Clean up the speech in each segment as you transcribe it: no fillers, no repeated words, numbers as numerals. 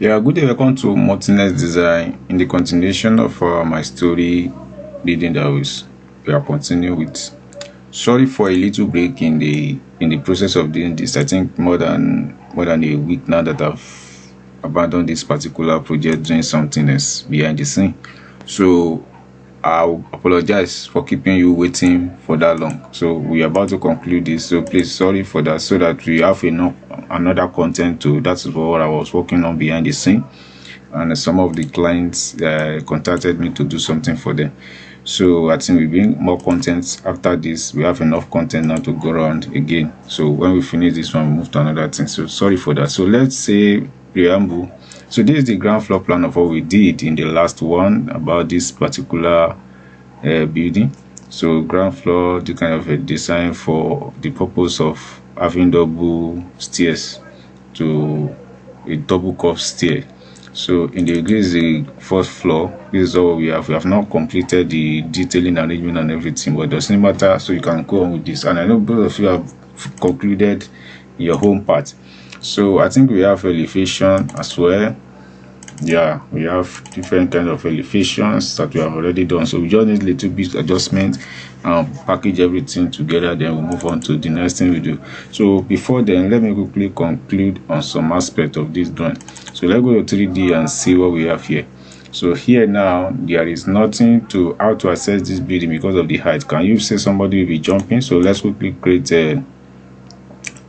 Yeah, good day. Welcome to Martinez Design. In the continuation of my story, reading that we are continuing with. Sorry for a little break in the process of doing this. I think more than a week now that I've abandoned this particular project, doing something else behind the scene. So I apologize for keeping you waiting for that long. So we are about to conclude this. So please, sorry for that. So that we have enough another content to. That's what I was working on behind the scene, and some of the clients contacted me to do something for them. So I think we bring more content after this. We have enough content now to go around again. So when we finish this one, we move to another thing. So sorry for that. So let's say preamble. So this is the ground floor plan of what we did in the last one about this particular building. So ground floor, the kind of a design for the purpose of having double stairs to a double curved stair. So in this is the first floor. This is all we have. We have not completed the detailing arrangement and everything, but it doesn't matter. So you can go on with this. And I know both of you have concluded your home part. So I think we have elevation as well. Yeah, we have different kind of elevations that we have already done. So we just need a little bit adjustment and package everything together. Then we'll move on to the next thing we do. So before then, let me quickly conclude on some aspect of this drawing. So let's go to 3D and see what we have here. So here now there is nothing to how to access this building because of the height. Can you say somebody will be jumping? So let's quickly create a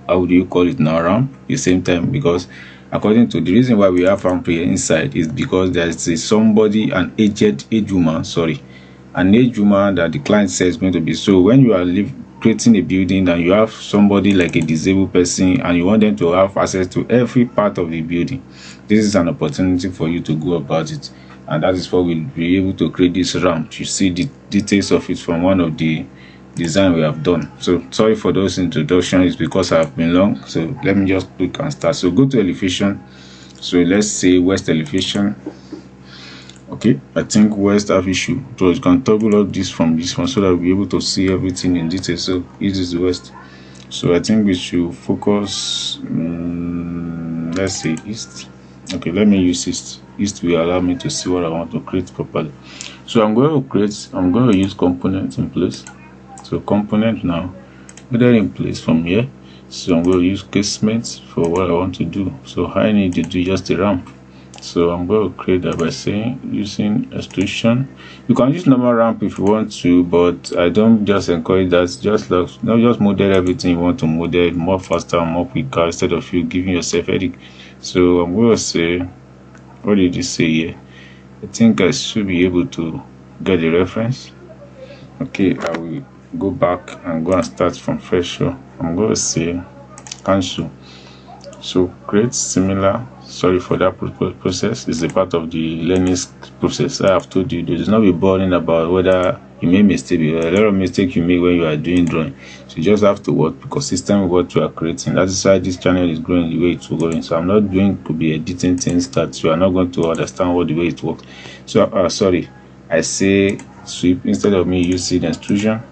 how do you call it now, ramp at the same time, because according to the reason why we have ramp here inside is because there is somebody, an aged woman, an aged woman that the client says is going to be. So when you are creating a building and you have somebody like a disabled person and you want them to have access to every part of the building, this is an opportunity for you to go about it, and that is why we'll be able to create this ramp. You see the details of it from one of the design we have done. So sorry for those introductions, because I've been long. So let me just click and start. So go to elevation. So let's say west elevation. Okay, I think west have issue, so you can toggle up this from this one so that we'll be able to see everything in detail. So this is the west. So I think we should focus let's say east. Okay, let me use east. East will allow me to see what I want to create properly. So I'm going to use components in place. So component now, they're in place from here. So I'm going to use casement for what I want to do. So I need to do just a ramp. So I'm going to create that by saying using extrusion. You can use normal ramp if you want to, but I don't just encourage that. Just model everything you want to model more faster and more quicker instead of you giving yourself headache. So I'm going to say, what did you say here? I think I should be able to get the reference. Okay, I will go back and go and start from fresh. So I'm going to say cancel. So create similar. Sorry for that process. It's a part of the learning process. I have told you, there's not be boring about whether you make mistake. A lot of mistakes you make when you are doing drawing. So you just have to work consistent with what you are creating. That is why this channel is growing the way it's going. So I'm not doing to be editing things that you are not going to understand what the way it works. So sorry, I say sweep instead of me using extrusion.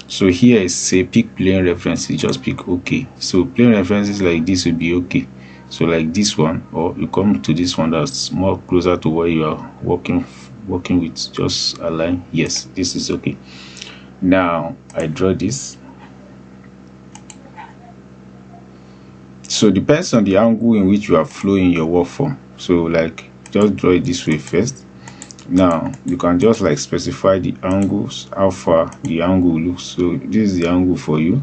So here is say pick plane references, just pick OK. So plane references like this will be okay. So like this one, or you come to this one that's more closer to where you are working with, just align. Yes, this is okay. Now I draw this. So depends on the angle in which you are flowing your work from. So like just draw it this way first. Now you can just like specify the angles, how far the angle looks. So this is the angle for you.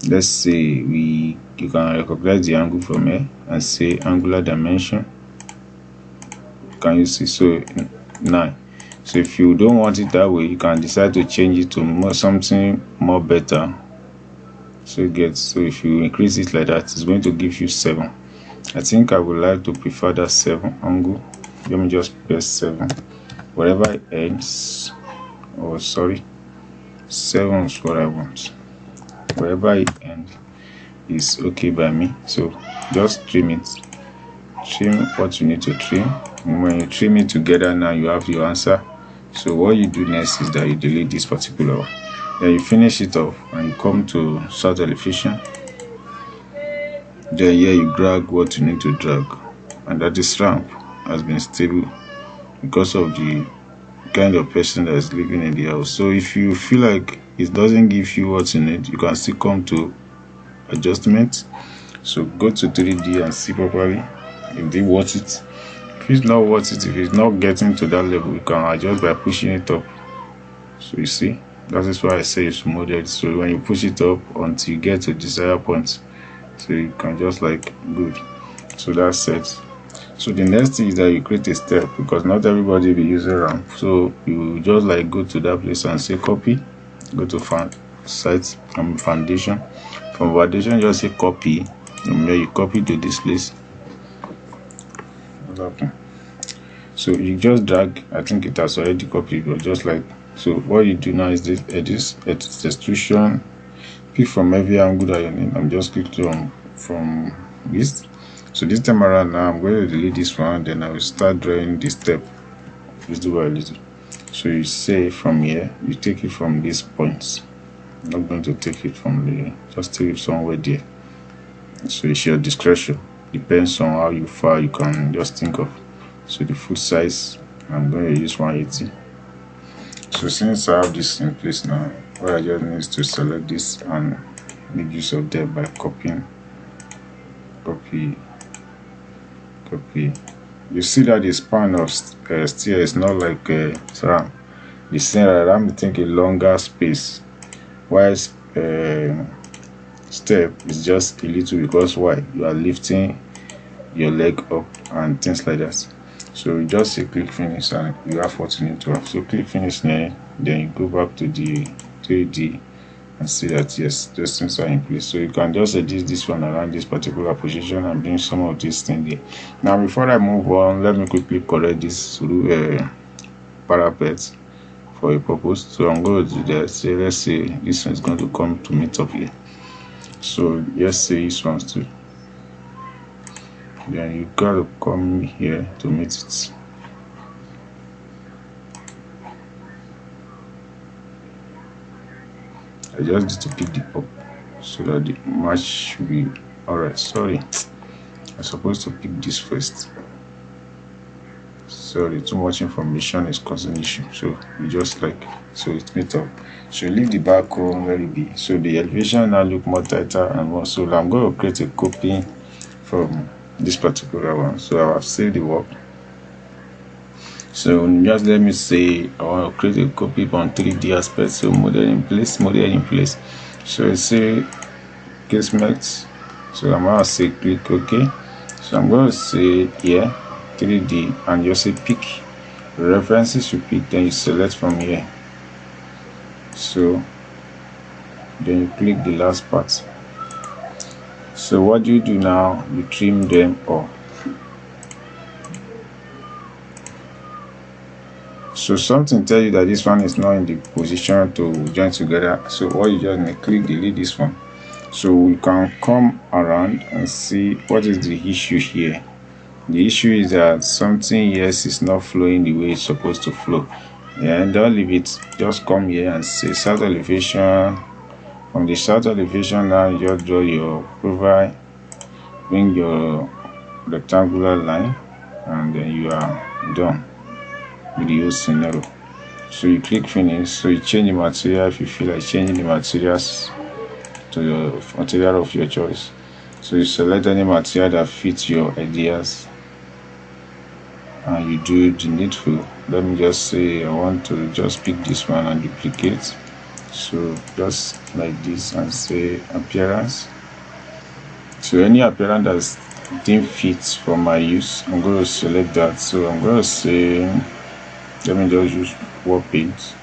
Let's say you can recognize the angle from here and say angular dimension. Can you see? So 9. So if you don't want it that way, you can decide to change it to something more better. So if you increase it like that, it's going to give you 7. I think I would like to prefer that 7 angle. Let me just press 7. Whatever it ends, 7 is what I want. Wherever it ends is okay by me. So just trim it. Trim what you need to trim. And when you trim it together, now you have your answer. So what you do next is that you delete this particular one. Then you finish it off and you come to start elevation. Then here you drag what you need to drag. and that this ramp has been stable because of the kind of person that is living in the house. So if you feel like it doesn't give you what you need, you can still come to adjustment. So go to 3D and see properly if they worth it. If it's not worth it, if it's not getting to that level, you can adjust by pushing it up. So you see, that is why I say it's molded. So when you push it up until you get to desired point, so you can just like good. So that's it. So the next thing is that you create a step, because not everybody will be using ramp. So you just like go to that place and say copy, go to site and foundation. From foundation, just say copy, and then you copy to this place. So you just drag. I think it has already copied, but just like so. What you do now is this: edit extrusion. Pick from every angle that you need. I'm just clicking from this. So this time around now, I'm going to delete this one. Then I will start drawing this step. Little by little. So you say from here, you take it from these points. I'm not going to take it from the. Just take it somewhere there. So it's your discretion. Depends on how far you can just think of. So the foot size, I'm going to use 180. So since I have this in place now, what I just need is to select this and make use of that by copying, copy. You see that the span of steel is not like RAM. The same RAM will take a longer space, while step is just a little, because why? You are lifting your leg up and things like that. So you just say click finish and you have what you need to have. So click finish there, then you go back to the 3D and see that yes, those things are in place. So you can just edit this one around this particular position and bring some of these things there. Now before I move on, let me quickly correct this through parapet for a purpose. So I'm going to do that. Say let's say this one is going to come to meet up here. So let's say this one's too. Then you gotta come here to meet it. I just need to pick the up so that the match should be alright. Sorry, I'm supposed to pick this first. Sorry, too much information is causing issue. So you just like so it meet up. So leave the background where it be. So the elevation now look more tighter and more. So I'm going to create a copy from this particular one. So I have saved the work. So just let me say I want to create a copy on 3D aspect. So model in place. So I say casement. So I'm going to say click OK. So I'm going to say here 3D and you say pick references. You pick, then you select from here. So then you click the last part. So what do you do now? You trim them off. So something tell you that this one is not in the position to join together. So what you just need, click delete this one. So we can come around and see what is the issue here. The issue is that something yes is not flowing the way it's supposed to flow. Yeah, and don't leave it. Just come here and say south elevation. From the south elevation now, you just draw your profile, bring your rectangular line, and then you are done with the whole scenario. So you click finish. So you change the material if you feel like changing the materials to the material of your choice. So you select any material that fits your ideas and you do the needful. Let me just say I want to just pick this one and duplicate. So just like this and say appearance. So any appearance that didn't fit for my use, I'm going to select that. So I'm going to say let me just use wall paint.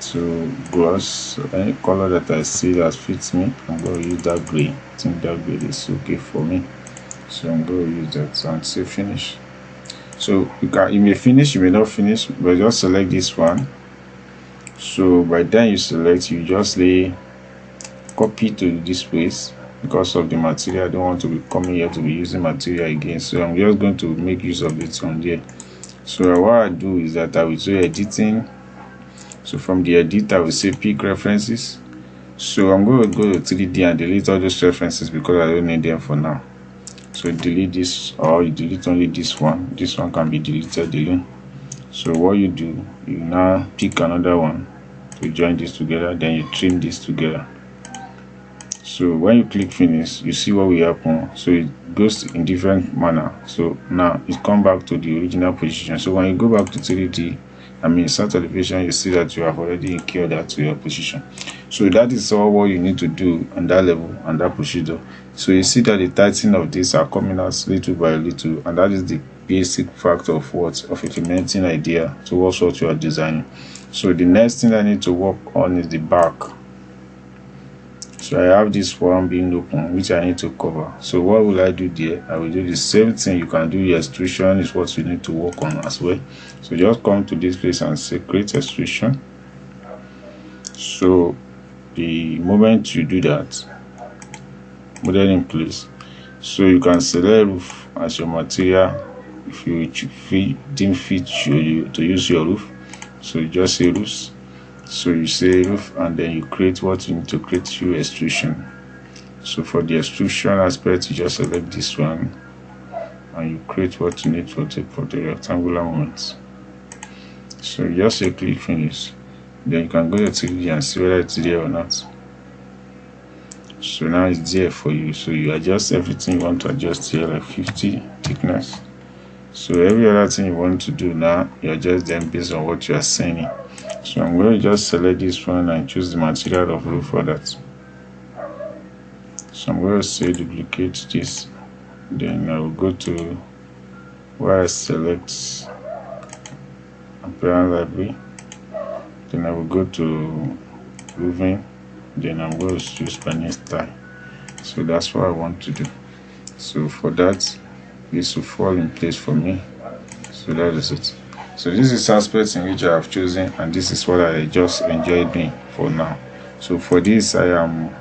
So gloss, so any color that I see that fits me, I'm going to use that gray. I think that gray is okay for me. So I'm going to use that and say finish. So you may finish, you may not finish, but just select this one. So by then you select, you just lay copy to this place. Because of the material, I don't want to be coming here to be using material again, so I'm just going to make use of it on there. So what I do is that I will do editing. So from the edit I will say pick references. So I'm going to go to 3D and delete all those references because I don't need them for now. So So delete this, or you delete only this one. This one can be deleted alone. So what you do, you now pick another one to join this together, then you trim this together. So when you click finish, you see what will happen. So it goes in different manner. So now it come back to the original position. So when you go back to 3D, start elevation, you see that you have already incurred that to your position. So that is all what you need to do on that level and that procedure. So you see that the tightening of this are coming out little by little, and that is the basic fact of implementing idea towards what you are designing. So the next thing I need to work on is the back. So I have this one being open, which I need to cover. So what will I do there? I will do the same thing. You can do the extrusion is what you need to work on as well. So just come to this place and say create extrusion. So the moment you do that, model in place. So you can select roof as your material if you didn't fit to use your roof. So you just say roofs. So you say roof, and then you create what you need to create through extrusion. So for the extrusion aspect, you just select this one and you create what you need for the rectangular moments. So you just say click finish. Then you can go to 3D and see whether it's there or not. So now it's there for you. So you adjust everything you want to adjust here, like 50 thickness. So every other thing you want to do now, you adjust them based on what you are saying. So I'm going to just select this one and choose the material of roof for that. So I'm going to say duplicate this. Then I will go to where I select appearance library. Then I will go to roofing. Then I'm going to choose panel style. So that's what I want to do. So for that, this will fall in place for me. So that is it. So this is aspects in which I have chosen, and this is what I just enjoy doing for now. So for this, I am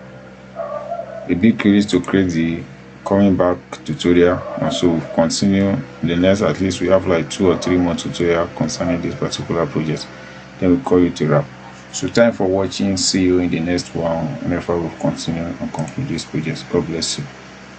a bit curious to create the coming back tutorial, and so we'll continue the next. At least we have like 2 or 3 more tutorial concerning this particular project. Then we'll call it a wrap. So time for watching. See you in the next one whenever we'll continue and conclude this project. God bless you.